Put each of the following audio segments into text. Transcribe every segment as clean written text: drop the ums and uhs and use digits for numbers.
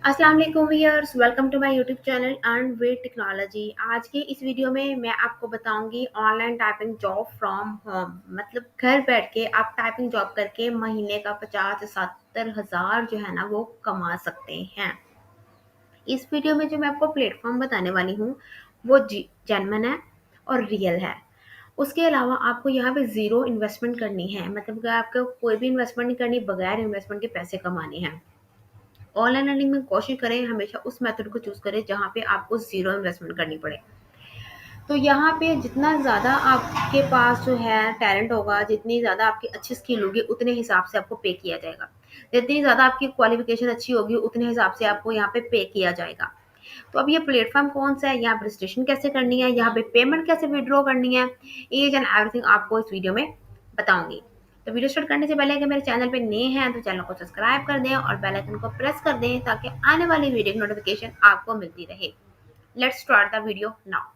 अस्सलाम वालेकुम viewers, welcome to my YouTube channel earn with technology. आज के इस वीडियो में मैं आपको बताऊंगी online typing job from home. मतलब घर बैठ के आप टाइपिंग जॉब करके महीने का 50 से 70 हज़ार जो है ना वो कमा सकते हैं। इस वीडियो में जो मैं आपको प्लेटफॉर्म बताने वाली हूँ वो जेन्युइन है और रियल है। उसके अलावा आपको यहाँ पे ज़ीरो इन्वेस्टमेंट करनी है, मतलब कि आपको कोई भी इन्वेस्टमेंट नहीं करनी, बगैर इन्वेस्टमेंट के पैसे कमाने हैं। ऑनलाइन अर्निंग में कोशिश करें, हमेशा उस मेथड को चूज़ करें जहाँ पे आपको ज़ीरो इन्वेस्टमेंट करनी पड़े। तो यहाँ पे जितना ज़्यादा आपके पास जो है टैलेंट होगा, जितनी ज़्यादा आपकी अच्छी स्किल होगी, उतने हिसाब से आपको पे किया जाएगा। जितनी ज़्यादा आपकी क्वालिफिकेशन अच्छी होगी, उतने हिसाब से आपको यहाँ पे पे किया जाएगा। तो अब ये प्लेटफॉर्म कौन सा है, यहाँ पे रजिस्ट्रेशन कैसे करनी है, यहाँ पे पेमेंट कैसे विड्रॉ करनी है, ईच एंड एवरीथिंग आपको इस वीडियो में बताऊंगी। तो वीडियो स्टार्ट करने से पहले अगर मेरे चैनल पे नए हैं तो चैनल को सब्सक्राइब कर दें और बेल आइकन को प्रेस कर दें ताकि आने वाली वीडियो की नोटिफिकेशन आपको मिलती रहे। Let's start the video now.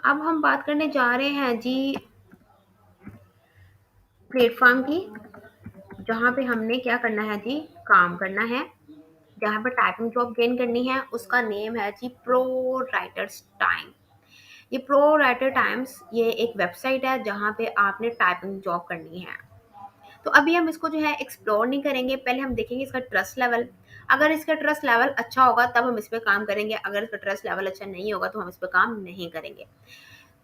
अब हम बात करने जा रहे हैं जी प्लेटफॉर्म की, जहाँ पे हमने क्या करना है जी, काम करना है, जहाँ पे टाइपिंग जॉब गेन करनी है। उसका नेम है जी प्रो राइटर्स टाइम। ये प्रो राइटर टाइम्स ये एक वेबसाइट है जहाँ पे आपने टाइपिंग जॉब करनी है। तो अभी हम इसको जो है एक्सप्लोर नहीं करेंगे, पहले हम देखेंगे इसका ट्रस्ट लेवल। अगर इसका ट्रस्ट लेवल अच्छा होगा तब हम इस पे काम करेंगे, अगर इसका ट्रस्ट लेवल अच्छा नहीं होगा तो हम इस पे काम नहीं करेंगे।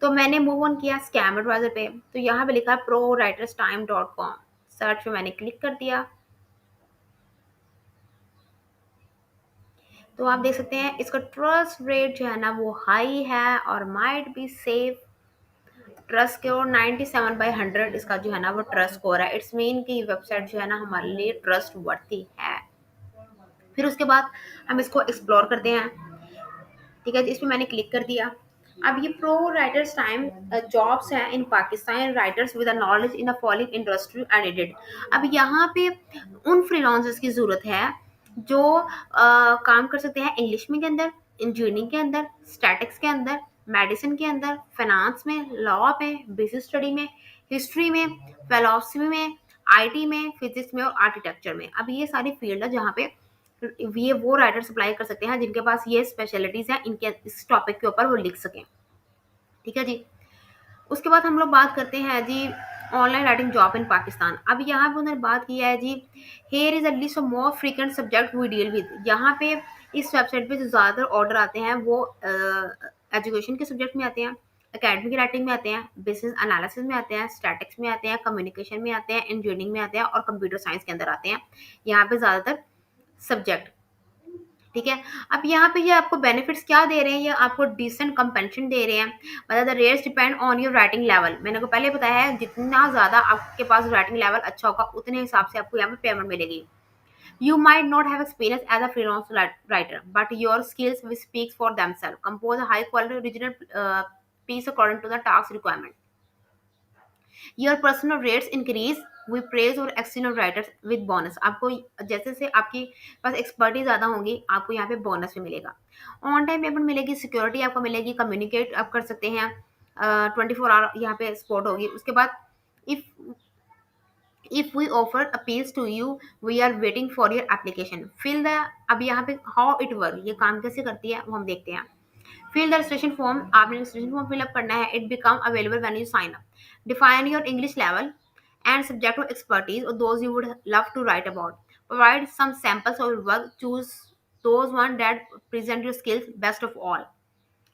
तो मैंने मूव ऑन किया स्कैम एडवाइजर पे, तो यहाँ पे लिखा है prowriterstime.com। सर्च पे मैंने क्लिक कर दिया तो आप देख सकते हैं इसका ट्रस्ट रेट जो है ना वो हाई है और might be safe. Trust score 97/100 इसका जो है ना वो ट्रस्ट स्कोर है। इट्स मीन कि वेबसाइट जो है ना हमारे लिए ट्रस्ट वर्थी है। फिर उसके बाद हम इसको एक्सप्लोर करते हैं। ठीक है, इस पे मैंने क्लिक कर दिया। अब ये प्रो राइटर्स टाइम जॉब्स है in Pakistan, writers with knowledge in the following industry edited. अब यहाँ पे उन फ्रीलांसर्स की जरूरत है जो काम कर सकते हैं इंग्लिश में के अंदर, इंजीनियरिंग के अंदर, स्टैटिक्स के अंदर, मेडिसिन के अंदर, फाइनेंस में, लॉ में, बिजनेस स्टडी में, हिस्ट्री में, फिलोसफी में, आईटी में, फिजिक्स में और आर्किटेक्चर में। अब ये सारी फील्ड है जहाँ पे ये वो राइटर सप्लाई कर सकते हैं जिनके पास ये स्पेशलिटीज हैं, इनके इस टॉपिक के ऊपर वो लिख सकें। ठीक है जी। उसके बाद हम लोग बात करते हैं जी online writing job in Pakistan. अब यहाँ पे उन्होंने बात किया है जी here is a list of more frequent subject we deal with. यहाँ पे इस वेबसाइट पे जो ज़्यादातर ऑर्डर आते हैं वो एजुकेशन के सब्जेक्ट में आते हैं, अकेडमिक राइटिंग में आते हैं, बिजनेस एनालिसिस में आते हैं, स्टैटिक्स में आते हैं, कम्युनिकेशन में आते हैं, इंजीनियरिंग में आते हैं और कंप्यूटर साइंस के अंदर आते हैं यहाँ पे ज़्यादातर सब्जेक्ट। ठीक है। अब यहाँ पे ये आपको बेनिफिट्स क्या दे रहे हैं, ये आपको डिसेंट कंपेंशन दे रहे हैं। मतलब the rates depend on your writing level. मैंने को पहले बताया है जितना ज़्यादा आपके पास राइटिंग लेवल अच्छा होगा उतने हिसाब से आपको यहाँ पे पेमेंट मिलेगी। You might not have experience as a freelance writer, but your skills will speak for themselves. Compose a high quality original piece according to the task requirement. Your personal rates increase with praise और external writers with bonus। आपको जैसे से आपकी पास expertise ज़्यादा होंगी आपको यहाँ पे बोनस भी मिलेगा। ऑन टाइम पेमेंट मिलेगी, सिक्योरिटी आपको मिलेगी, कम्युनिकेट आप कर सकते हैं, 24 आवर यहाँ पे सपोर्ट होगी। उसके बाद if if we offer appeals to you we are waiting for your application fill the। अब यहाँ पे how it work, ये काम कैसे करती है वो हम देखते हैं। fill the registration form, आपने registration form fill up करना है। it become available when you sign up। define your English level and subject to expertise or those you would love to write about। provide some samples of your work, choose those one that present your skills best of all।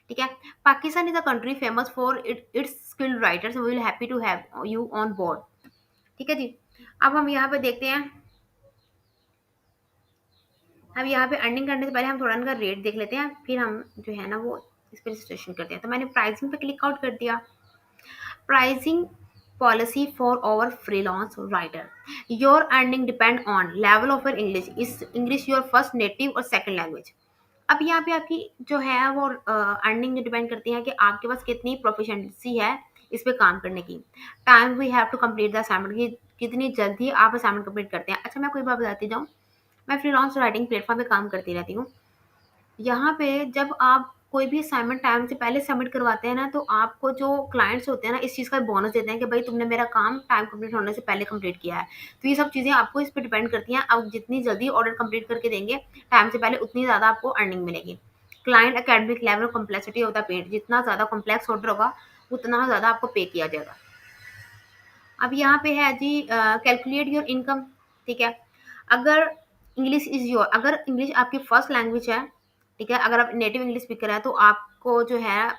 ठीक है। Pakistan is a country famous for its skilled writers, we will happy to have you on board. ठीक है जी। अब हम यहाँ पे देखते हैं, अब यहाँ पे अर्निंग करने से पहले हम थोड़ा इनका रेट देख लेते हैं, फिर हम जो है ना वो इस पर रजिस्ट्रेशन करते हैं। तो मैंने प्राइसिंग पे क्लिक आउट कर दिया। Pricing policy for our freelance writer. Your earning depend on level of your English, is English your first native और सेकंड लैंग्वेज। अब यहाँ पे आपकी जो है वो अर्निंग डिपेंड करती है कि आपके पास कितनी प्रोफिशिएंसी है इस पे काम करने की। Time we have to complete the assignment, कि कितनी जल्दी आप असाइनमेंट कंप्लीट करते हैं। अच्छा मैं कोई बात बताती जाऊँ, मैं फ्रीलांस राइटिंग प्लेटफॉर्म पे काम करती रहती हूँ। यहाँ पे जब आप कोई भी असाइनमेंट टाइम से पहले सबमिट करवाते हैं ना, तो आपको जो क्लाइंट्स होते हैं ना, इस चीज़ का बोनस देते हैं कि भाई तुमने मेरा काम टाइम कंप्लीट होने से पहले कंप्लीट किया है। तो ये सब चीज़ें आपको इस पे डिपेंड करती हैं। आप जितनी जल्दी ऑर्डर कंप्लीट करके देंगे टाइम से पहले, उतनी ज़्यादा आपको अर्निंग मिलेगी। Client academic level complexity of the paid, जितना ज़्यादा कॉम्प्लेक्स ऑर्डर होगा उतना ज़्यादा आपको पे किया जाएगा। अब यहाँ पे है जी कैलकुलेट योर इनकम। ठीक है, अगर अगर इंग्लिश आपकी फर्स्ट लैंग्वेज है, ठीक है, अगर आप नेटिव इंग्लिश स्पीकर है, तो आपको जो है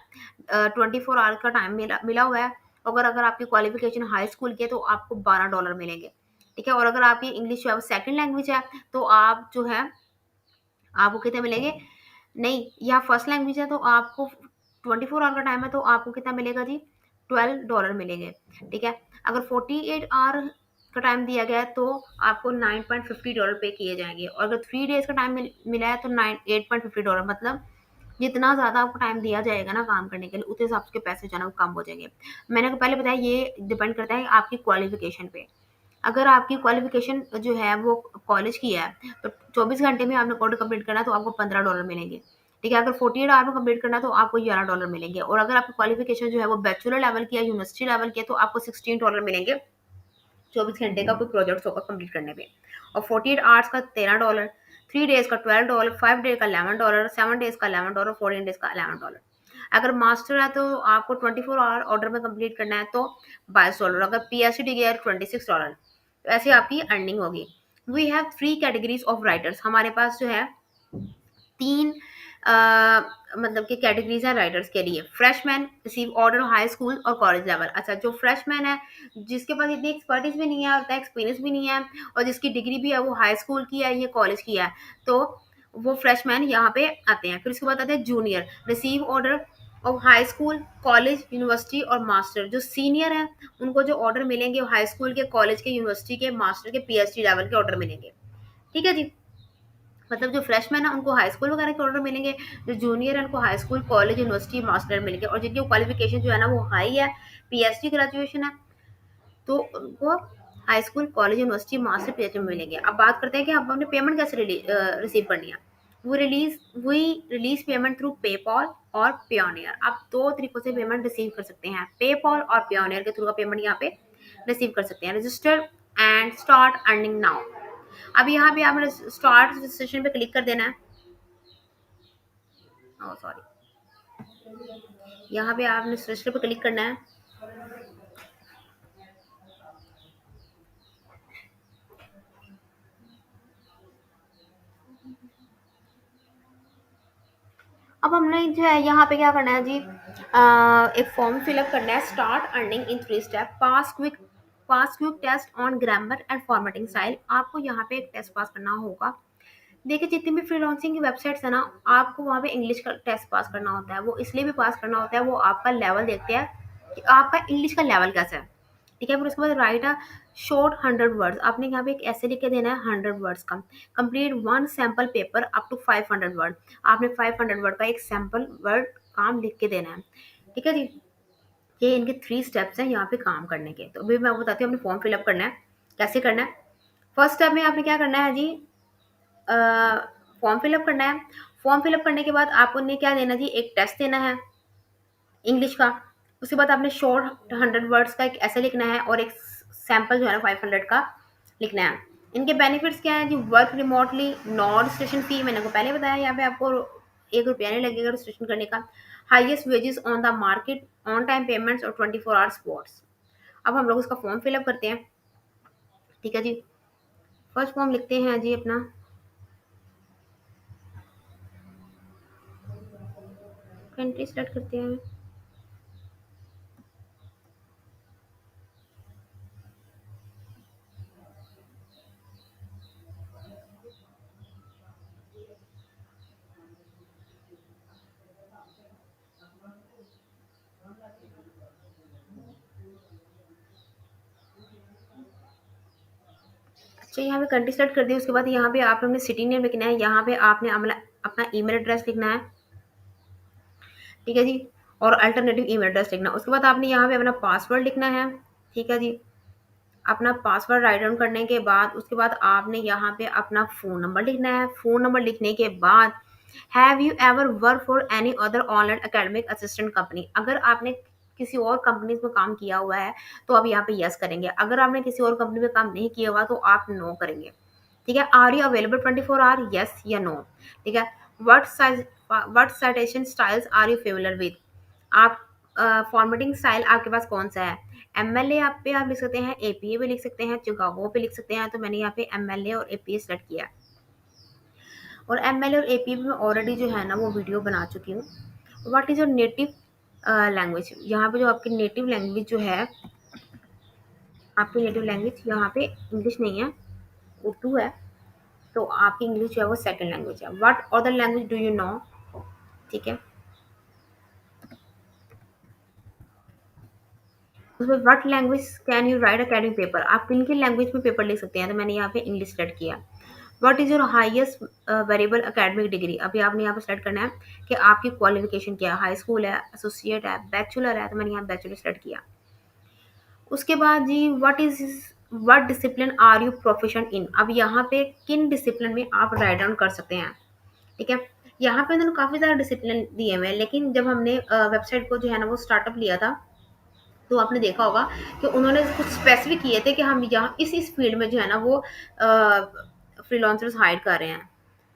24 आवर्स का टाइम मिला हुआ है। अगर अगर आपकी क्वालिफिकेशन हाई स्कूल की है तो आपको $12 मिलेंगे। ठीक है, और अगर आपकी इंग्लिश जो है सेकंड लैंग्वेज है, तो आप जो है आपको कितने मिलेंगे, नहीं, यहाँ फर्स्ट लैंग्वेज है तो आपको 24 आवर का टाइम है, तो आपको कितना मिलेगा जी, $12 मिलेंगे। ठीक है, अगर 48 आवर का टाइम दिया गया है तो आपको $9.50 पे किए जाएंगे, और अगर 3 डेज का टाइम मिला है तो 8.50 डॉलर, मतलब जितना ज़्यादा आपको टाइम दिया जाएगा ना काम करने के लिए, उतने हिसाब से पैसे जो है ना वो कम हो जाएंगे। मैंने आपको पहले बताया, ये डिपेंड करता है आपकी क्वालिफिकेशन पे। अगर आपकी क्वालिफिकेशन जो है वो कॉलेज की है, तो 24 घंटे में आपने कोर्स कंप्लीट करना है तो आपको $15 मिलेंगे। ठीक है, अगर 48 आवर में कंप्लीट करना है तो आपको $11 मिलेंगे, और अगर आपकी क्वालिफिकेशन जो है वो बैचलर लेवल की है, यूनिवर्सिटी लेवल की है, तो आपको $16 मिलेंगे 24 घंटे का कोई प्रोजेक्ट होगा कंप्लीट करने पे। और 48 आवर्स का $13, 3 डेज का $12, 5 डेज का $11, 7 डेज का $11, 14 डेज का $11। अगर मास्टर है तो आपको 24 आवर ऑर्डर में कंप्लीट करना है तो $22। अगर PhD डिग्री है $26। तो ऐसे आपकी अर्निंग होगी। We have 3 categories of writers, हमारे पास जो है तीन मतलब कि कैटेगरीज है राइटर्स के लिए। Freshman receive order high school और कॉलेज लेवल। अच्छा, जो फ्रेशमैन है, जिसके पास इतनी एक्सपर्टीज भी नहीं है, उतना एक्सपीरियंस भी नहीं है, और जिसकी डिग्री भी है वो हाई स्कूल की है या कॉलेज की है, तो वो फ्रेशमैन यहाँ पे आते हैं। फिर उसके बाद आते हैं junior receive order of high school, college, university और मास्टर। जो सीनियर है उनको जो ऑर्डर मिलेंगे वो हाई स्कूल के, कॉलेज के, यूनिवर्सिटी के, मास्टर के, PhD लेवल के ऑर्डर मिलेंगे। ठीक है जी, मतलब जो फ्रेशमैन है उनको हाई स्कूल वगैरह के ऑर्डर मिलेंगे, जो जूनियर है उनको high school, college, university, master मिलेंगे, और जिनकी क्वालिफिकेशन जो है ना वो हाई है, PhD ग्रेजुएशन है, तो उनको high school, college, university, master, PhD में मिलेंगे। अब बात करते हैं कि हम अपने पेमेंट कैसे रिसीव करनी है। We release payment through PayPal और पेयोनियर। आप दो तरीकों से पेमेंट रिसीव कर सकते हैं, पेपॉल और पेयोनियर के थ्रू का पेमेंट यहाँ पे रिसीव कर सकते हैं। Register and start earning now. अब यहाँ पे आपने स्टार्ट रजिस्ट्रेशन पे क्लिक कर देना है। ओह सॉरी, यहाँ पे आपने रजिस्टर पे क्लिक करना है। अब हमने जो है यहाँ पे क्या करना है जी, एक फॉर्म फिलअप करना है। Start earning in 3 step, pass quick test on grammar and formatting style. आपको यहाँ पे एक टेस्ट पास करना होगा। देखिए, जितनी भी फ्रीलांसिंग की वेबसाइट्स है ना, आपको वहाँ पे इंग्लिश का टेस्ट पास करना होता है। वो इसलिए भी पास करना होता है, वो आपका लेवल देखते हैं कि आपका इंग्लिश का लेवल कैसा है। ठीक है, फिर उसके बाद राइट अ शॉर्ट 100 वर्ड्स। आपने यहाँ पे एक ऐसे लिख के देना है 100 वर्ड्स का। Complete one sample paper up to 500 word. आपने 500 वर्ड का एक सैम्पल वर्ड काम लिख के देना है। ठीक है जी, ये इनके 3 स्टेप्स हैं यहाँ पे काम करने के। तो अभी मैं आपको बताती हूँ अपने फॉर्म फिलअप करना है कैसे करना है। फर्स्ट स्टेप में आपने क्या करना है जी, फॉर्म फिलअप करना है। फॉर्म फिलअप करने के बाद आपको ने क्या देना जी, एक टेस्ट देना है इंग्लिश का। उसके बाद आपने शॉर्ट 100 वर्ड्स का एक ऐसे लिखना है, और एक सैम्पल जो है ना 500 का लिखना है। इनके बेनिफिट्स क्या है जी, work remotely, no registration fee, मैंने को पहले बताया, यहाँ पे आपको ₹1 नहीं लगेगा रजिस्ट्रेशन करने का। Highest wages on the market, on time payments और 24 आवर स्पॉट्स। अब हम लोग उसका फॉर्म फिलअप करते हैं। ठीक है जी, फर्स्ट फॉर्म लिखते हैं जी अपना, कंट्री सेलेक्ट करते हैं। अच्छा, यहाँ पे कंट्री सेलेक्ट कर दी। उसके बाद यहाँ पे आपने अपने सिटी नेम लिखना है, यहाँ पे आपने अपना ईमेल एड्रेस लिखना है। ठीक है जी, और अल्टरनेटिव ईमेल एड्रेस लिखना है। उसके बाद आपने यहाँ पे अपना पासवर्ड लिखना है। ठीक है जी, अपना पासवर्ड राइट डाउन करने के बाद उसके बाद आपने यहाँ पे अपना फ़ोन नंबर लिखना है। फ़ोन नंबर लिखने के बाद have you ever work for any other online academic assistant company? अगर आपने किसी और कंपनी में काम किया हुआ है तो आप यहाँ पे यस करेंगे, अगर आपने किसी और कंपनी में काम नहीं किया हुआ तो आप नो करेंगे। ठीक है, are you available 24 hour, yes या नो। ठीक है, what citation styles are you familiar with? आप फॉर्मेटिंग स्टाइल आपके पास कौन सा है? एमएलए आप पे आप लिख सकते हैं, एपीए पे लिख सकते हैं, चिकागो पे लिख सकते हैं, तो मैंने यहाँ पे एमएलए और एपीए सेलेक्ट किया है। और एमएलए और एपीए में ऑलरेडी जो है ना वो वीडियो बना चुकी हूँ। What is your native language? यहाँ पे जो आपकी नेटिव लैंग्वेज जो है, आपकी नेटिव लैंग्वेज यहाँ पे इंग्लिश नहीं है, उर्दू है, तो आपकी इंग्लिश जो है वो सेकंड लैंग्वेज है। What other language do you know? ठीक है, उसमें what language can you right academic paper? आप किन किन लैंग्वेज में पेपर लिख सकते हैं, तो मैंने यहाँ पे इंग्लिश सेलेक्ट किया। What is your highest variable academic degree? अभी आपने यहाँ पे सेलेक्ट करना है कि आपकी क्वालिफिकेशन क्या है, हाई स्कूल है, एसोसिएट है, बैचलर है, तो मैंने यहाँ बैचलर सेलेक्ट किया। उसके बाद जी what discipline are you profession in? अब यहाँ पे किन डिसिप्लिन में आप राइट डाउन कर सकते हैं। ठीक है, यहाँ पे उन्होंने काफ़ी ज़्यादा डिसिप्लिन दिए हुए हैं, लेकिन जब हमने वेबसाइट को जो है ना वो स्टार्टअप लिया था, तो आपने देखा होगा कि उन्होंने कुछ स्पेसिफिक किए थे कि हम यहाँ इस फील्ड में जो है ना वो फ्रीलांसर्स हायर कर रहे हैं।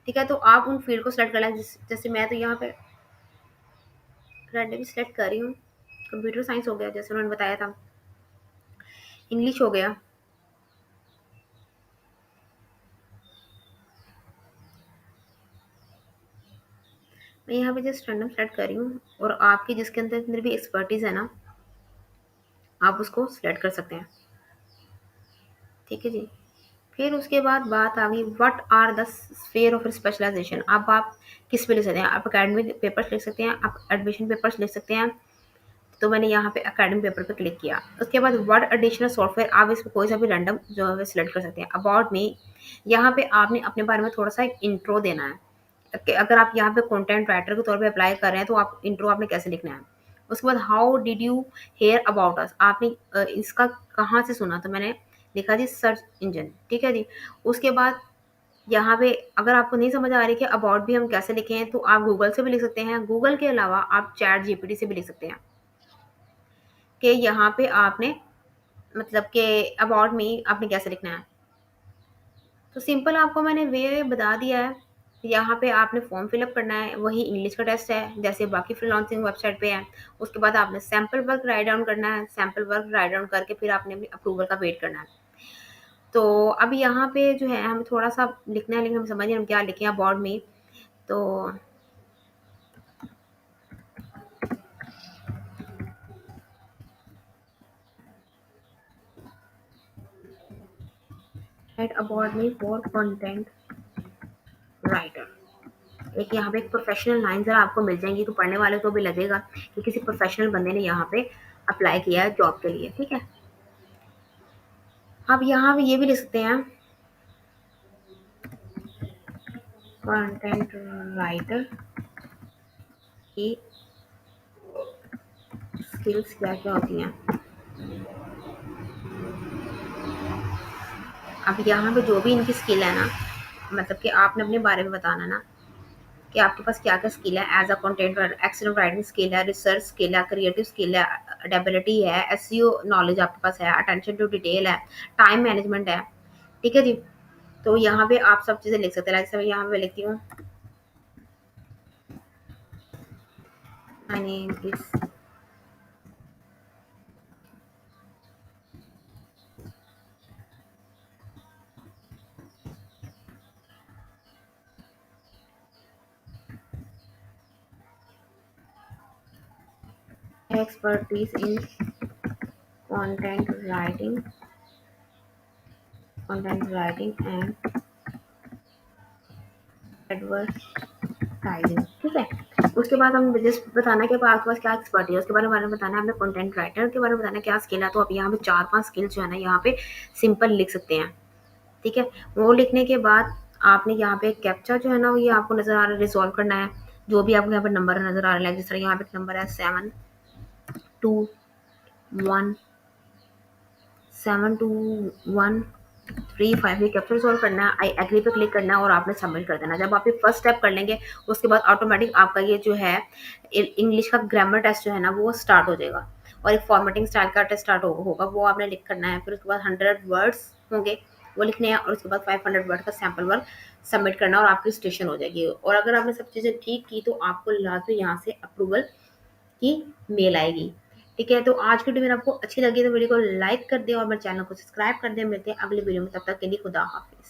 ठीक है, तो आप उन फील्ड को सेलेक्ट कर लें। जैसे मैं तो यहाँ पे रैंडमली सेलेक्ट कर रही हूँ, कंप्यूटर साइंस हो गया जैसे उन्होंने बताया था, इंग्लिश हो गया, मैं यहाँ पे जस्ट रैंडम सेलेक्ट कर रही हूँ, और आपकी जिसके अंदर अंदर भी एक्सपर्टीज़ है ना, आप उसको सिलेक्ट कर सकते हैं। ठीक है जी, फिर उसके बाद बात आ गई what are the sphere of specialisation. अब आप किस पे लिख सकते हैं? आप अकेडमिक पेपर्स लिख सकते हैं, आप एडमिशन पेपर्स लिख सकते हैं, तो मैंने यहाँ पे एकेडमिक पेपर पे क्लिक किया। उसके बाद व्हाट एडिशनल सॉफ्टवेयर, आप इसमें कोई सा भी रैंडम जो है सिलेक्ट कर सकते हैं। अबाउट मी, यहाँ पे आपने अपने बारे में थोड़ा सा एक इंट्रो देना है कि अगर आप यहाँ पे कंटेंट राइटर के तौर पे अप्लाई कर रहे हैं तो आप इंट्रो आपने कैसे लिखना है। उसके बाद how did you hear about us, आपने इसका कहाँ से सुना, तो मैंने लिखा जी सर्च इंजन। ठीक है जी, उसके बाद यहाँ पे अगर आपको नहीं समझ आ रही कि अबाउट भी हम कैसे लिखें, तो आप गूगल से भी लिख सकते हैं, गूगल के अलावा आप चैट जीपीटी से भी लिख सकते हैं कि यहाँ पे आपने मतलब कि अबाउट मी आपने कैसे लिखना है। तो सिंपल आपको मैंने वे बता दिया है। यहाँ पे आपने फॉर्म फिलअप करना है, वही इंग्लिश का टेस्ट है जैसे बाकी फ्रीलांसिंग वेबसाइट पे है। उसके बाद आपने सैम्पल वर्क राइट डाउन करना है, सैम्पल वर्क राइट डाउन करके फिर आपने अपनी अप्रूवल का वेट करना है। तो अब यहाँ पे जो है हमें थोड़ा सा लिखना है, लेकिन हम समझ नहीं हम क्या लिखें अबाउट मी। तो right about me for content writer. एक यहाँ पे एक प्रोफेशनल लाइन जरा आपको मिल जाएंगी, तो पढ़ने वाले को भी लगेगा कि किसी प्रोफेशनल बंदे ने यहाँ पे अप्लाई किया है जॉब के लिए। ठीक है, आप यहाँ पे ये भी लिख सकते हैं कंटेंट राइटर की स्किल्स क्या क्या होती हैं। अब यहाँ पे जो भी इनकी स्किल है ना, मतलब कि आपने अपने बारे में बताना ना कि आपके पास क्या क्या स्किल है। As a content excellent writing skill है, रिसर्च स्किल है, क्रिएटिव स्किल है, अडेबिलिटी है, एसईओ नॉलेज आपके पास है, अटेंशन टू डिटेल है, टाइम मैनेजमेंट है। ठीक है जी, तो यहाँ पे आप सब चीज़ें लिख सकते हैं। लाइक यहाँ पे लिखती हूँ my name is expertise in content writing and advertising. ठीक है, उसके बाद हम जस्ट बताना कि आपके पास क्या एक्सपर्ट है, उसके बारे में बताना है, अपने कंटेंट राइटर के बारे में बताना है क्या स्किल है। तो आप यहाँ पे 4-5 स्किल जो है ना यहाँ पे सिंपल लिख सकते हैं। ठीक है, वो लिखने के बाद आपने यहाँ पे कैप्चा जो है ना वो ये आपको नज़र आ रहा है, रिजॉल्व करना है। जो भी आपको यहाँ पे नंबर नज़र आ रहा है, जिस तरह यहाँ पे नंबर है 721 721 फ्री फाइव ये कैप्चर सॉल्व करना है, आई एग्री पे क्लिक करना है और आपने सबमिट कर देना। जब आप ये फर्स्ट स्टेप कर लेंगे उसके बाद ऑटोमेटिक आपका ये जो है इंग्लिश का ग्रामर टेस्ट जो है ना वो स्टार्ट हो जाएगा और एक फॉर्मेटिंग स्टाइल का टेस्ट स्टार्ट होगा, वो आपने लिख करना है। फिर उसके बाद 100 वर्ड्स होंगे वो लिखने हैं और उसके बाद 500 वर्ड का सैम्पल वर्क सबमिट करना और आपकी रजिस्ट्रेशन हो जाएगी। और अगर आपने सब चीज़ें ठीक की तो आपको लाजमी यहाँ से अप्रूवल की मेल आएगी। ठीक है, तो आज की वीडियो मेरे आपको अच्छी लगी तो वीडियो को लाइक कर दें और मेरे चैनल को सब्सक्राइब कर दें। मिलते हैं अगली वीडियो में, तब तक के लिए खुदा हाफिज।